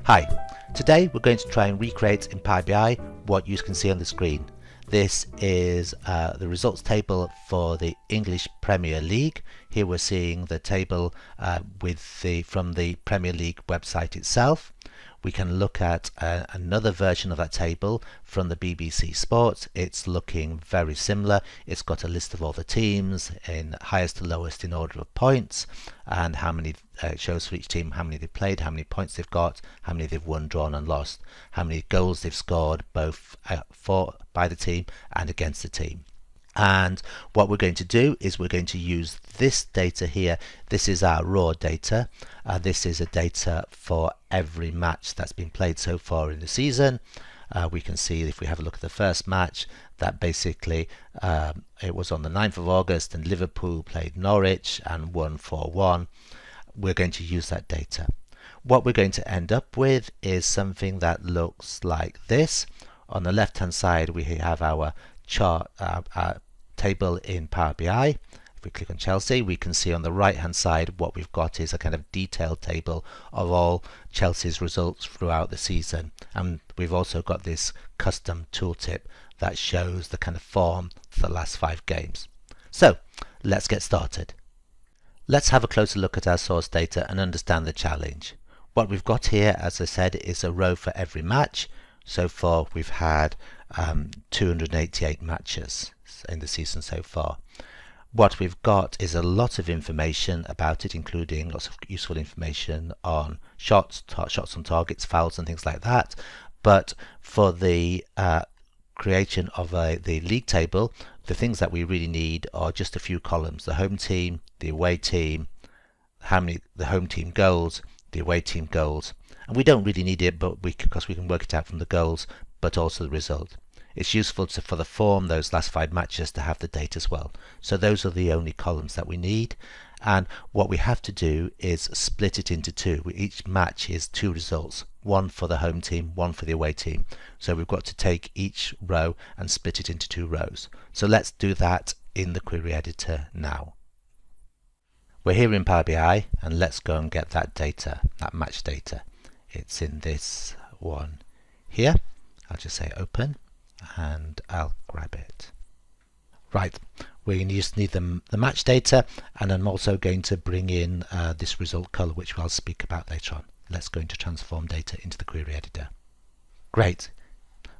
Hi, today we're going to try and recreate in Power BI what you can see on the screen. This is the results table for the English Premier League. Here we're seeing the table from the Premier League website itself. We can look at another version of that table from the BBC Sports. It's looking very similar. It's got a list of all the teams in highest to lowest in order of points, and how many it shows for each team, how many they've played, how many points they've got, how many they've won, drawn and lost, how many goals they've scored both by the team and against the team. And what we're going to do is we're going to use this data here. This is our raw data. This is a data for every match that's been played so far in the season. We can see, if we have a look at the first match, that basically it was on the 9th of August and Liverpool played Norwich and won 4-1. We're going to use that data. What we're going to end up with is something that looks like this. On the left hand side we have our chart, our table in Power BI. If we click on Chelsea, we can see on the right hand side what we've got is a kind of detailed table of all Chelsea's results throughout the season, and we've also got this custom tooltip that shows the kind of form for the last 5 games. So let's get started. Let's have a closer look at our source data and understand the challenge. What we've got here, as I said, is a row for every match. So far we've had 288 matches in the season so far. What we've got is a lot of information about it, including lots of useful information on shots on targets, fouls and things like that. But for the creation of the league table, the things that we really need are just a few columns: the home team, the away team, how many the home team goals, the away team goals. And we don't really need it, but because we can work it out from the goals, but also the result. It's useful for the form, those last 5 matches, to have the date as well. So those are the only columns that we need. And what we have to do is split it into 2. Each match is 2 results, one for the home team, one for the away team. So we've got to take each row and split it into 2 rows. So let's do that in the query editor now. We're here in Power BI, and let's go and get that data, that match data. It's in this one here. I'll just say open and I'll grab it. Right, we just need the match data, and I'm also going to bring in this result color, which I'll speak about later on. Let's go into transform data into the query editor. Great.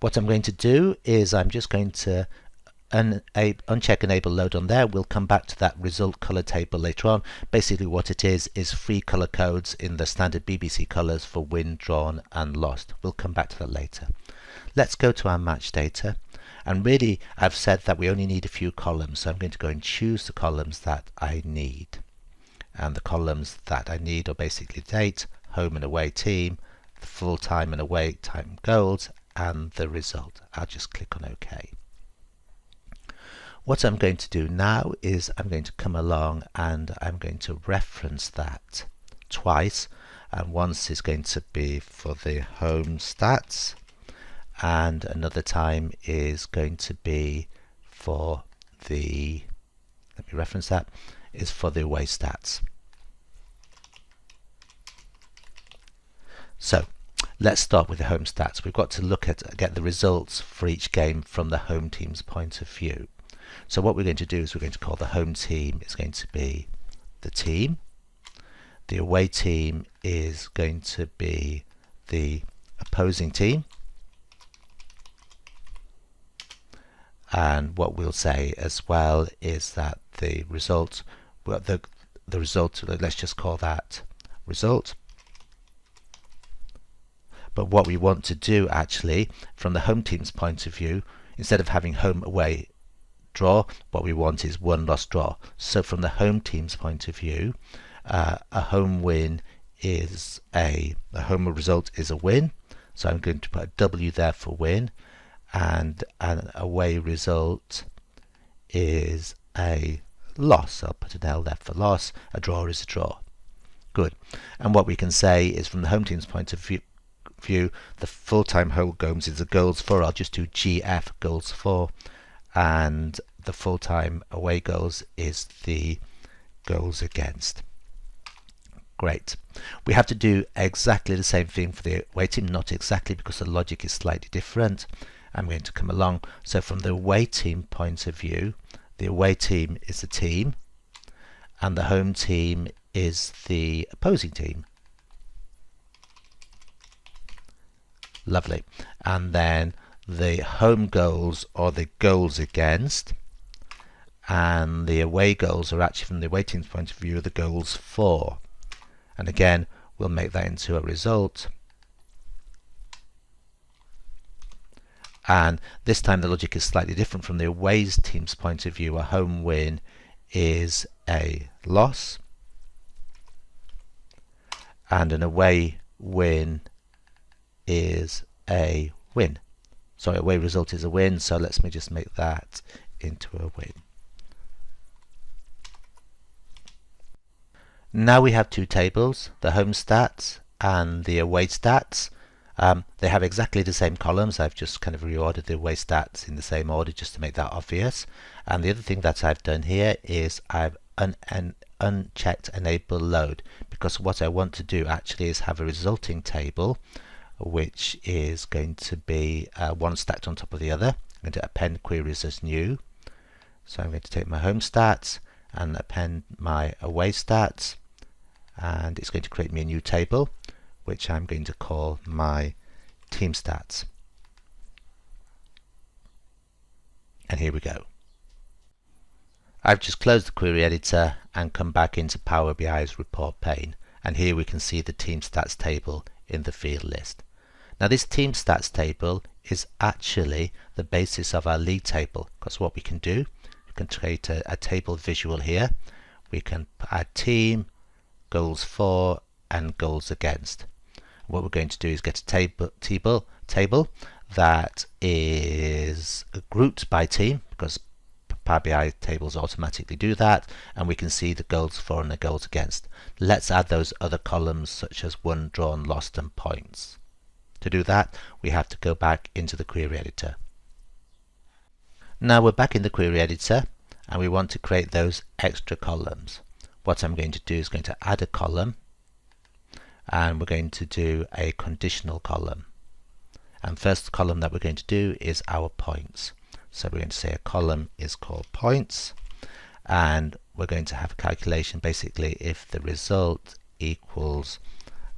What I'm going to do is I'm just going to uncheck enable load on there. We'll come back to that result color table later on. Basically what it is 3 color codes in the standard BBC colors for win, drawn and lost. We'll come back to that later. Let's go to our match data, and really I've said that we only need a few columns, so I'm going to go and choose the columns that I need. And the columns that I need are basically date, home and away team, the full time and away time goals, and the result. I'll just click on OK. What I'm going to do now is I'm going to come along and I'm going to reference that twice, and once is going to be for the home stats, and another time is going to be for the, let me reference that, is for the away stats. So let's start with the home stats. We've got to get the results for each game from the home team's point of view. So what we're going to do is we're going to call the home team is going to be the team. The away team is going to be the opposing team. And what we'll say as well is that the result, well, the result, let's just call that result. But what we want to do actually, from the home team's point of view, instead of having home, away, draw, what we want is won, lost, draw. So from the home team's point of view, a home win is the home result is a win. So I'm going to put a W there for win, and an away result is a loss. I'll put an L there for loss. A draw is a draw. Good. And what we can say is from the home team's point of view, the full-time home goals is the goals for. I'll just do GF, goals for, and the full-time away goals is the goals against. Great. We have to do exactly the same thing for the away team, not exactly because the logic is slightly different. I'm going to come along. So from the away team point of view, the away team is the team and the home team is the opposing team. Lovely. And then the home goals are the goals against, and the away goals are actually, from the away team's point of view, the goals for. And again, we'll make that into a result. And this time the logic is slightly different. From the away team's point of view, a home win is a loss, and an away win is a win. Sorry, away result is a win, so let's just make that into a win. Now we have two tables, the home stats and the away stats. They have exactly the same columns. I've just kind of reordered the away stats in the same order just to make that obvious. And the other thing that I've done here is I've unchecked enable load, because what I want to do actually is have a resulting table which is going to be one stacked on top of the other. I'm going to append queries as new. So I'm going to take my home stats and append my away stats, and it's going to create me a new table which I'm going to call my team stats. And here we go. I've just closed the query editor and come back into Power BI's report pane, and here we can see the team stats table in the field list. Now this team stats table is actually the basis of our league table, because what we can do, we can create a table visual here. We can add team, goals for and goals against. What we're going to do is get a table that is grouped by team, because Power BI tables automatically do that, and we can see the goals for and the goals against. Let's add those other columns such as won, drawn, lost and points. To do that, we have to go back into the query editor. Now we're back in the query editor and we want to create those extra columns. What I'm going to do is going to add a column, and we're going to do a conditional column. And first column that we're going to do is our points. So we're going to say a column is called points, and we're going to have a calculation. Basically, if the result equals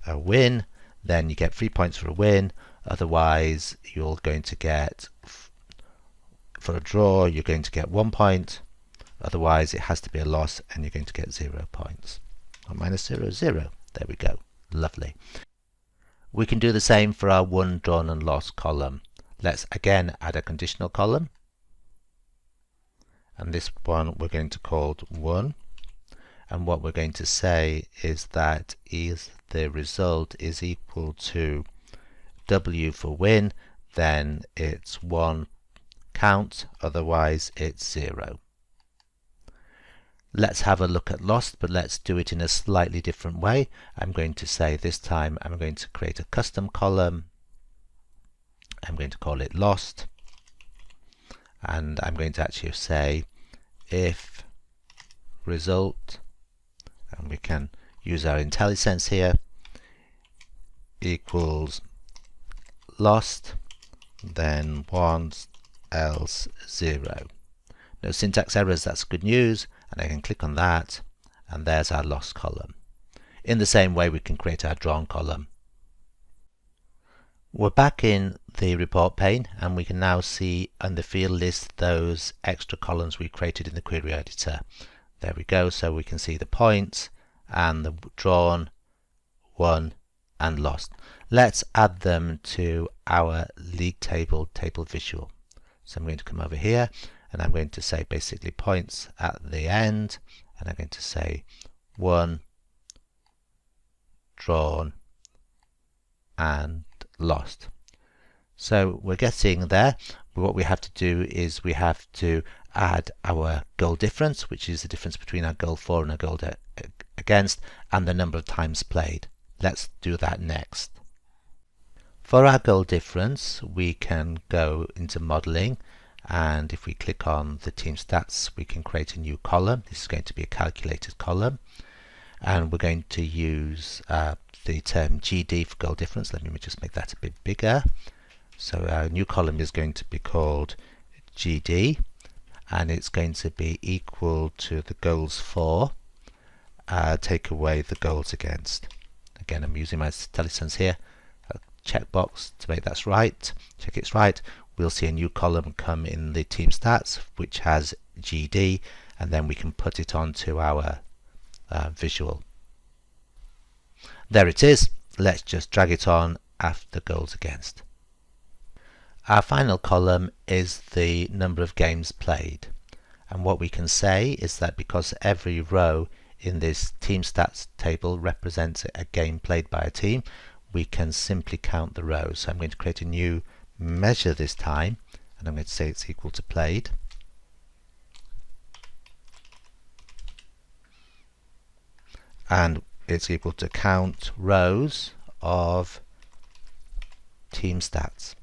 a win, then you get 3 points for a win. Otherwise, you're going to get, for a draw, you're going to get 1 point. Otherwise, it has to be a loss, and you're going to get 0 points. Or minus 0, 0. There we go. Lovely. We can do the same for our won, drawn and lost column. Let's again add a conditional column, and this one we're going to call won, and what we're going to say is that if the result is equal to W for win, then it's 1 count, otherwise it's 0. Let's have a look at lost, but let's do it in a slightly different way. I'm going to say this time I'm going to create a custom column. I'm going to call it lost, and I'm going to actually say if result, and we can use our IntelliSense here, equals lost, then 1, else 0. No syntax errors, that's good news, and I can click on that, and there's our lost column. In the same way we can create our drawn column. We're back in the report pane, and we can now see on the field list those extra columns we created in the query editor. There we go, so we can see the points and the drawn, won and lost. Let's add them to our league table visual. So I'm going to come over here and I'm going to say basically points at the end, and I'm going to say won, drawn and lost. So we're getting there. What we have to do is we have to add our goal difference, which is the difference between our goal for and our goal against, and the number of times played. Let's do that next. For our goal difference, we can go into modeling, and if we click on the team stats, we can create a new column. This is going to be a calculated column, and we're going to use the term GD for goal difference. Let me just make that a bit bigger. So our new column is going to be called GD, and it's going to be equal to the goals for, take away the goals against. Again, I'm using my telesense here, a checkbox to make that's right, check it's right. We'll see a new column come in the team stats which has GD, and then we can put it onto our visual. There it is. Let's just drag it on after goals against. Our final column is the number of games played, and what we can say is that because every row in this team stats table represents a game played by a team, we can simply count the rows. So I'm going to create a new measure this time, and I'm going to say it's equal to played. And it's equal to count rows of team stats.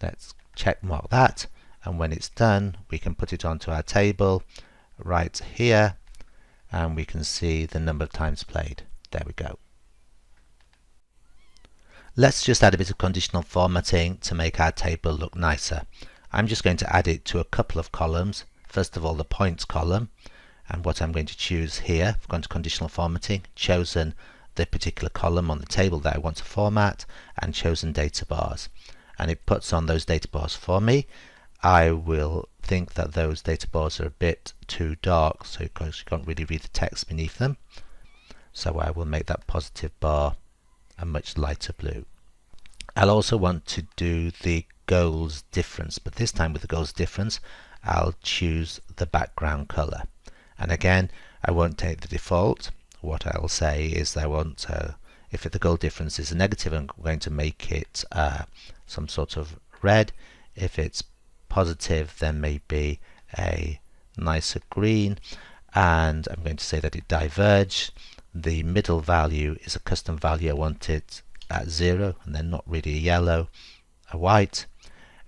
Let's check mark that, and when it's done we can put it onto our table right here, and we can see the number of times played. There we go. Let's just add a bit of conditional formatting to make our table look nicer. I'm just going to add it to a couple of columns. First of all, the points column, and what I'm going to choose here, I've gone to conditional formatting, chosen the particular column on the table that I want to format, and chosen data bars, and it puts on those data bars for me. I will think that those data bars are a bit too dark, so you can't really read the text beneath them, so I will make that positive bar a much lighter blue. I'll also want to do the goals difference, but this time with the goals difference I'll choose the background color, and again I won't take the default. What I'll say is that I want if the goal difference is a negative, I'm going to make it some sort of red. If it's positive, then maybe a nicer green, and I'm going to say that it diverged. The middle value is a custom value. I want it at 0, and then not really a yellow, a white,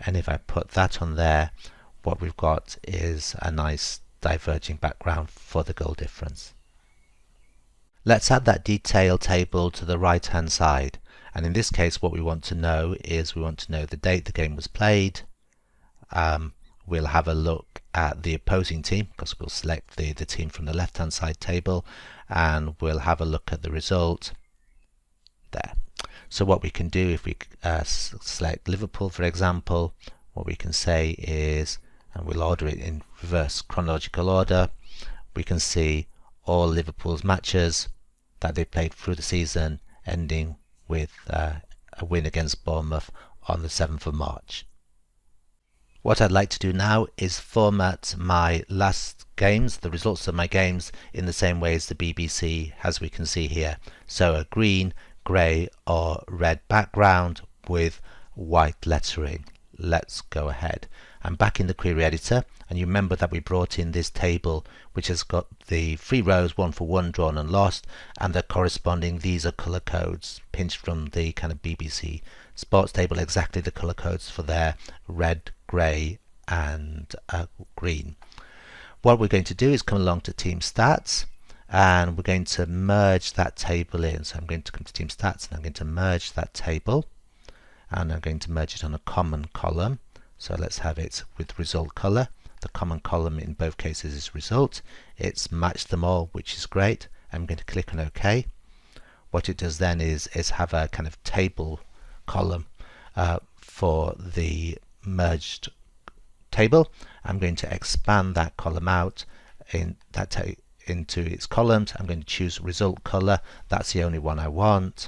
and if I put that on there, what we've got is a nice diverging background for the goal difference. Let's add that detail table to the right hand side, and in this case what we want to know is we want to know the date the game was played. We'll have a look at the opposing team because we'll select the team from the left hand side table, and we'll have a look at the result there. So what we can do, if we select Liverpool for example, what we can say is, and we'll order it in reverse chronological order, we can see all Liverpool's matches that they played through the season, ending with a win against Bournemouth on the 7th of March. What I'd like to do now is format my last games, the results of my games, in the same way as the BBC, as we can see here. So a green, grey or red background with white lettering. Let's go ahead. I'm back in the query editor, and you remember that we brought in this table which has got the 3 rows, 1 for 1 drawn and lost, and the corresponding, these are colour codes pinched from the kind of BBC sports table, exactly the colour codes for their red, grey and green. What we're going to do is come along to team stats, and we're going to merge that table in. So I'm going to come to team stats and I'm going to merge that table, and I'm going to merge it on a common column. So let's have it with result color. The common column in both cases is result. It's matched them all, which is great. I'm going to click on OK. What it does then is have a kind of table column for the merged table. I'm going to expand that column out into its columns. I'm going to choose result color. That's the only one I want,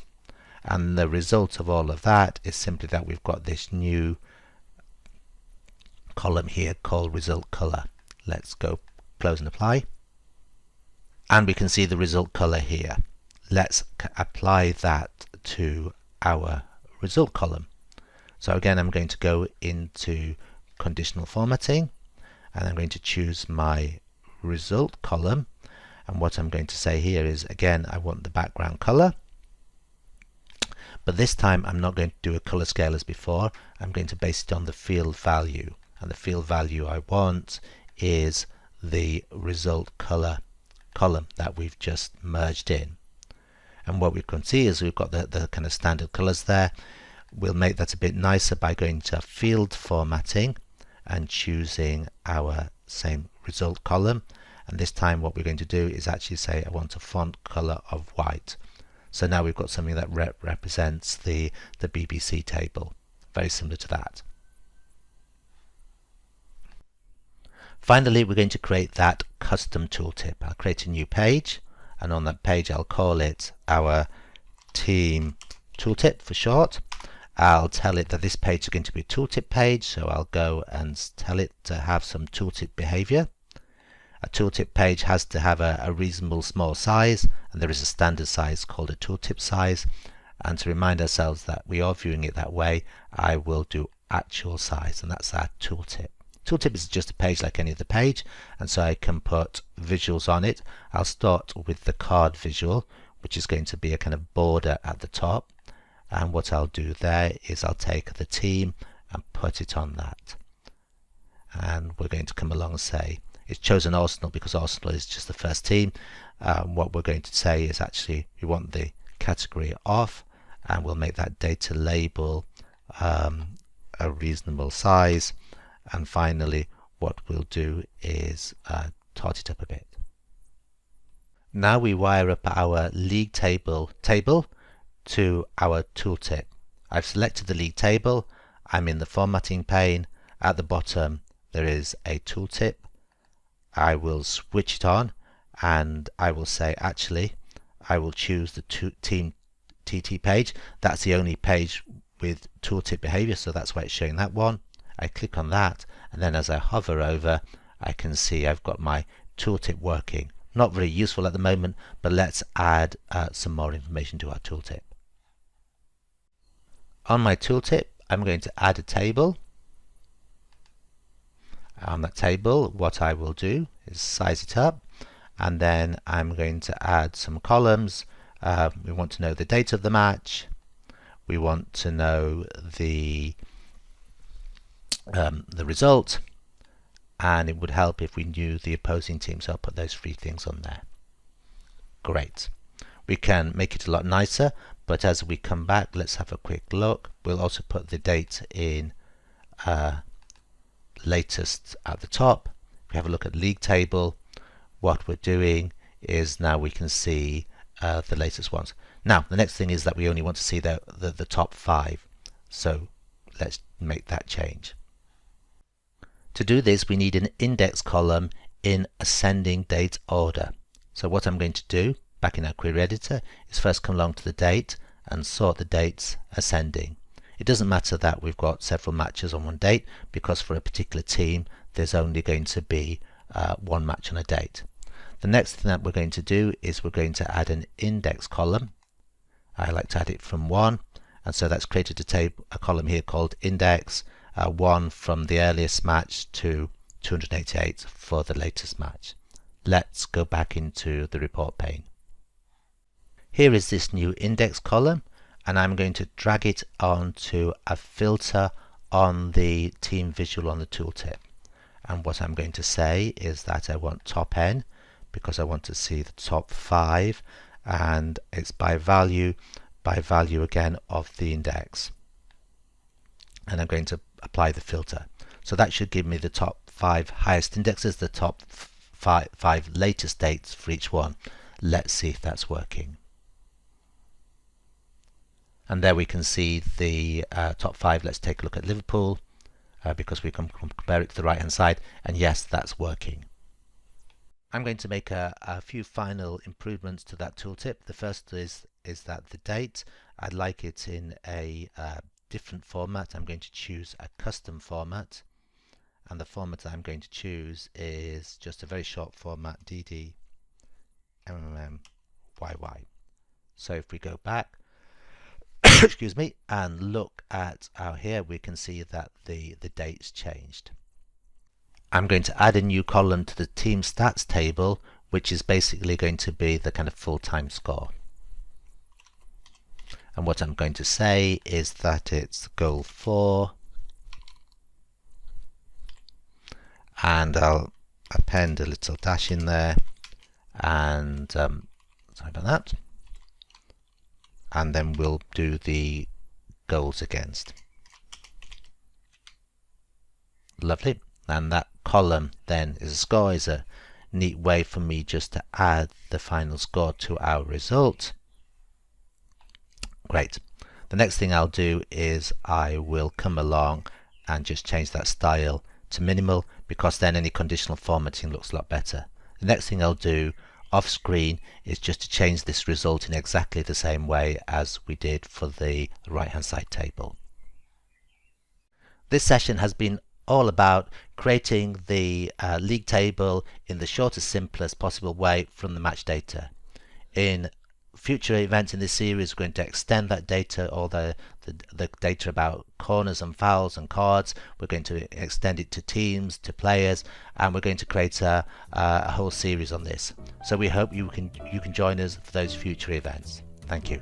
and the result of all of that is simply that we've got this new column here called result color. Let's go close and apply, and we can see the result color here. Let's apply that to our result column. So again, I'm going to go into conditional formatting, and I'm going to choose my result column, and what I'm going to say here is, again, I want the background color, but this time I'm not going to do a color scale as before. I'm going to base it on the field value, and the field value I want is the result color column that we've just merged in. And what we can see is we've got the kind of standard colors there. We'll make that a bit nicer by going to field formatting and choosing our same result column. And this time what we're going to do is actually say I want a font color of white. So now we've got something that represents the BBC table, very similar to that. Finally, we're going to create that custom tooltip. I'll create a new page, and on that page I'll call it our team tooltip for short. I'll tell it that this page is going to be a tooltip page, so I'll go and tell it to have some tooltip behavior. A tooltip page has to have a reasonable small size, and there is a standard size called a tooltip size. And to remind ourselves that we are viewing it that way, I will do actual size, and that's our tooltip. Tooltip is just a page like any other page, and so I can put visuals on it. I'll start with the card visual, which is going to be a kind of border at the top. And what I'll do there is I'll take the team and put it on that. And we're going to come along and say, it's chosen Arsenal because Arsenal is just the first team. What we're going to say is actually we want the category off, and we'll make that data label a reasonable size. And finally, what we'll do is tot it up a bit. Now we wire up our league table to our tooltip. I've selected the league table. I'm in the formatting pane. At the bottom there is a tooltip. I will switch it on, and I will say actually I will choose the team TT page. That's the only page with tooltip behavior, so that's why it's showing that one. I click on that, and then as I hover over, I can see I've got my tooltip working. Not very useful at the moment, but let's add some more information to our tooltip. On my tooltip, I'm going to add a table. On that table, what I will do is size it up, and then I'm going to add some columns. We want to know the date of the match. We want to know the result, and it would help if we knew the opposing team, so I'll put those three things on there. Great. We can make it a lot nicer, but as we come back, let's have a quick look. We'll also put the date in latest at the top. If we have a look at league table, what we're doing is now we can see the latest ones. Now the next thing is that we only want to see the top 5, so let's make that change. To do this, we need an index column in ascending date order. So what I'm going to do back in our query editor is first come along to the date and sort the dates ascending. It doesn't matter that we've got several matches on one date, because for a particular team there's only going to be one match on a date. The next thing that we're going to do is we're going to add an index column. I like to add it from 1, and so that's created a column here called index. 1 from the earliest match to 288 for the latest match. Let's go back into the report pane. Here is this new index column, and I'm going to drag it onto a filter on the team visual on the tooltip. And what I'm going to say is that I want top N because I want to see the top 5, and it's by value again of the index. And I'm going to apply the filter. So that should give me the top 5 highest indexes, the top 5 latest dates for each one. Let's see if that's working. And there we can see the top 5. Let's take a look at Liverpool because we can compare it to the right hand side, and yes, that's working. I'm going to make a few final improvements to that tooltip. The first is that the date, I'd like it in a different format. I'm going to choose a custom format, and the format I'm going to choose is just a very short format, DD MMMYY. So if we go back excuse me, and look at here, we can see that the dates changed. I'm going to add a new column to the team stats table, which is basically going to be the kind of full-time score. And what I'm going to say is that it's goal 4, and I'll append a little dash in there, and sorry about that, and then we'll do the goals against. Lovely. And that column then is a score, is a neat way for me just to add the final score to our result. Great. The next thing I'll do is I will come along and just change that style to minimal, because then any conditional formatting looks a lot better. The next thing I'll do off screen is just to change this result in exactly the same way as we did for the right hand side table. This session has been all about creating the league table in the shortest, simplest possible way from the match data. In future events in this series, we're going to extend that data, all the data about corners and fouls and cards. We're going to extend it to teams, to players, and we're going to create a whole series on this. So we hope you can join us for those future events. Thank you.